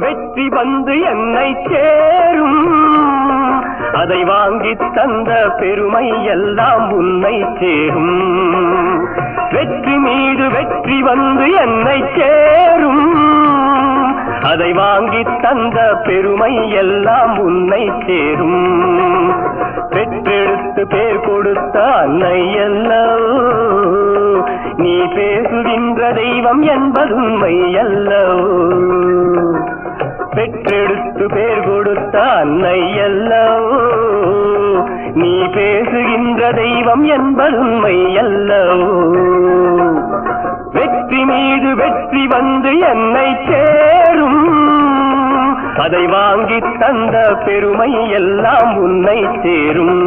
வெற்றி வந்து என்னை சேரும். அதை வாங்கி தந்த பெருமை எல்லாம் உன்னை சேரும். வெற்றி மீது வெற்றி வந்து என்னை சேரும். அதை வாங்கி தந்த பெருமை எல்லாம் உன்னை சேரும். பெற்றெடுத்து பேர் கொடுத்த அன்னை அல்லவோ நீ பேசுகின்ற தெய்வம் என்பது உண்மை அல்லவோ. பெற்றெடுத்து பேர் கொடுத்த அன்னை அல்லவோ நீ பேசுகின்ற தெய்வம் என்பது உண்மை அல்லவோ. வெற்றி மீது வெற்றி வந்து என்னை சேரும். அதை வாங்கி தந்த பெருமை எல்லாம் உன்னை சேரும்.